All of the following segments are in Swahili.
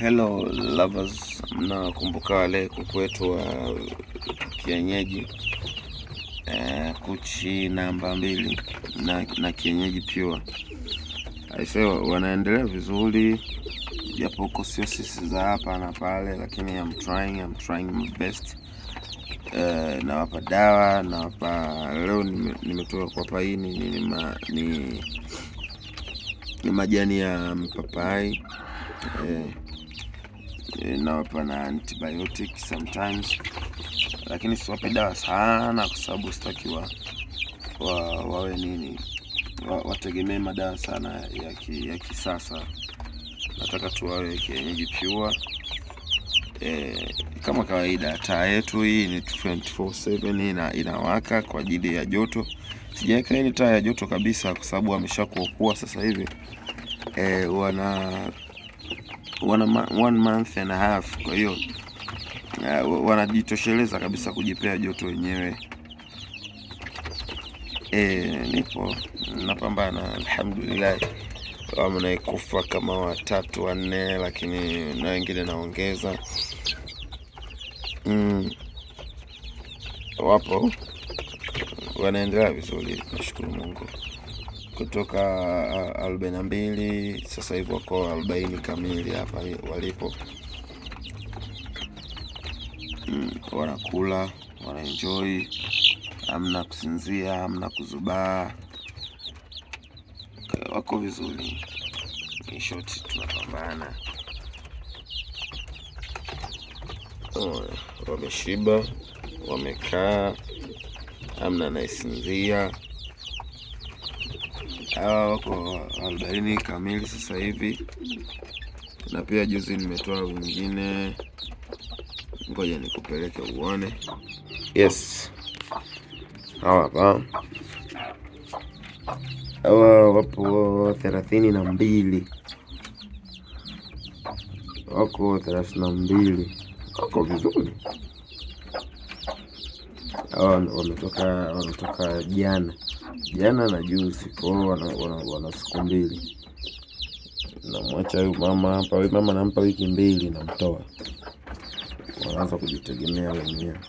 Hello lovers, mnakumbuka wale kuku wetu wa kienyeji kuchi namba 2 na kienyeji pure. Aisee, wanaendelea vizuri japo huko sio sisi za hapa na pale, lakini I'm trying my best. Nawapa dawa, nawapa leo nimetoka kuwapa hii ni majani ya mpapai, nawapa na antibiotic sometimes, lakini siwape dawa sana kwa sababu sitaki wawe wategemee madawa sana ya kisasa. Nataka tu wawe kienyeji pure. Kama kawaida taa yetu hii ni 24/7 inawaka kwa ajili ya joto. Sijaweka hii taa ya joto kabisa kwa sababu wameshakuwa sasa hivi wana 1 month and a half, kwa hiyo wanajitosheleza kabisa kujipea joto wenyewe. Nipo napambana, alhamdulillah. Wamekufa kama 3 4, lakini na wengine naongeza. Wapo wanaendelea vizuri, nashukuru Mungu. Kutoka 42 sasa hivi wako 40 kamili hapa walipo. Wanakula, wanaenjoy, hamna kusinzia, hamna kuzubaa, wako vizuri. Ni short, tunapambana. Wameshiba, wamekaa, hamna anayesinzia. Hawa wako 40 kamili sasa hivi, na pia juzi nimetoa wengine. Ngoja nikupeleke uone. Yes, hawa hapa, hawa wapo 32, wako 32, wako vizuri. Hawa wametoka jana na juzi, kwa hiyo wana siku 2. Namwacha huyu mama hapa, huyu mama nampa wiki 2 namtoa, wanaanza kujitegemea wenyewe.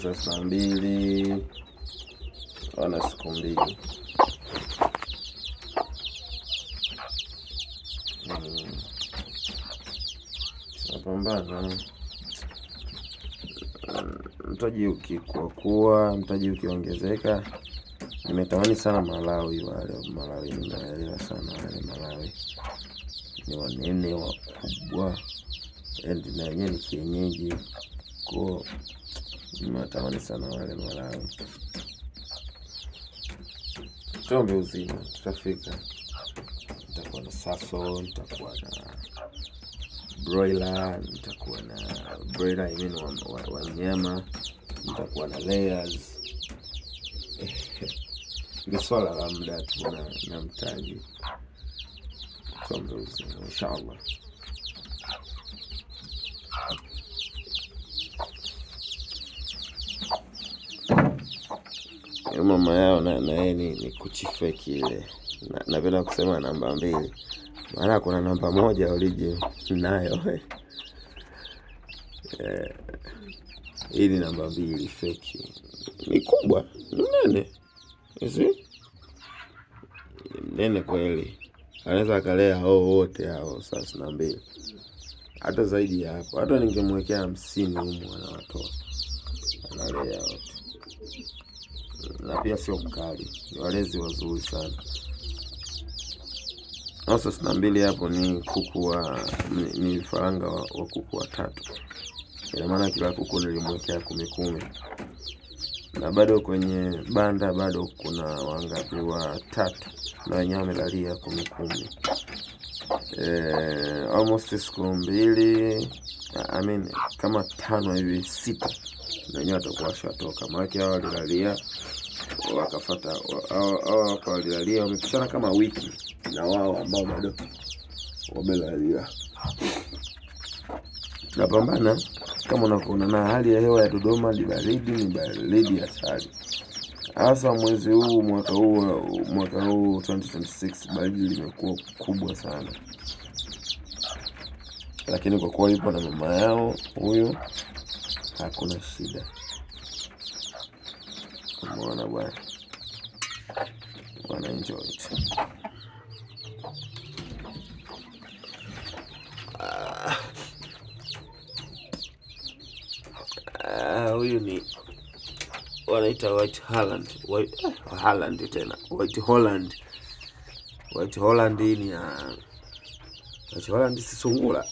Sasa 2 wana siku 2. Napambana. Mtaji ukikua, mtaji ukiongezeka. Nimetamani sana Malawi, nimeelewa sana wale Malawi. Ni wanene wakubwa, na wenyewe ni kienyeji, kwa nimetamani sana wale Malawi. Tuombe uzima, tutafika. Nitakuwa na Saso, nitakuwa na broiler, nitakuwa na broiler wa nyama, nitakuwa na layers. Ni swala la muda tu na mtaji. Tuombe uzima, inshallah. Mama yao na yeye ni kuchifeki ile. Napenda kusema namba 2, maana kuna namba 1 origin nayo. Hii ni namba 2 fake. Ni kubwa, ni nene. Nene kweli. Anaweza akalea hao wote hao 32. Hata zaidi ya hapo. Hata ningemwekea 50 huko anawatoa. Analea wote. Na pia sio mkali, ni walezi wazuri sana. Sasa 62 hapo ni kuku ni vifaranga wa kuku 3. Ina maana kila kuku nilimwekea 10. Na bado kwenye banda bado kuna wangapi 3, na wenyewe wamelalia 10. Almost siku 2, kama 5 hivi 6, na wenyewe watakuwa washatoka. Maana hao walilalia wakafuata, hao walilalia wamepishana kama wiki na wao ambao bado wamelalia. Napambana kama unavyoona, na hali ya hewa ya Dodoma ni baridi hatari. hasa mwezi huu, mwaka huu 2026 baridi limekuwa kubwa sana, lakini kwa kuwa yupo na mama yao huyo hakuna shida. Umeona bwana, wana enjoy it. Huyu ni wanaita White Holland. Holland tena White Holland. White Holland ni White Holland si sungura.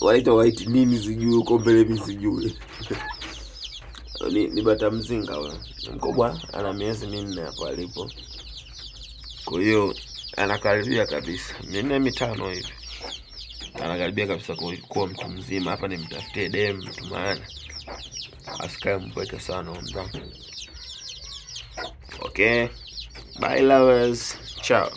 Wanaita white nini sijui huko mbele, mimi sijui. Ni bata mzinga huyo. Mkubwa ana miezi 4 hapo alipo. Kwa hiyo anakaribia kabisa 4 5 hivi. Anakaribia kabisa kuwa mtu mzima. Hapa nimtafutie dem mtu maana. Asikae mpweke sana mzangu. Okay. Bye lovers. Ciao.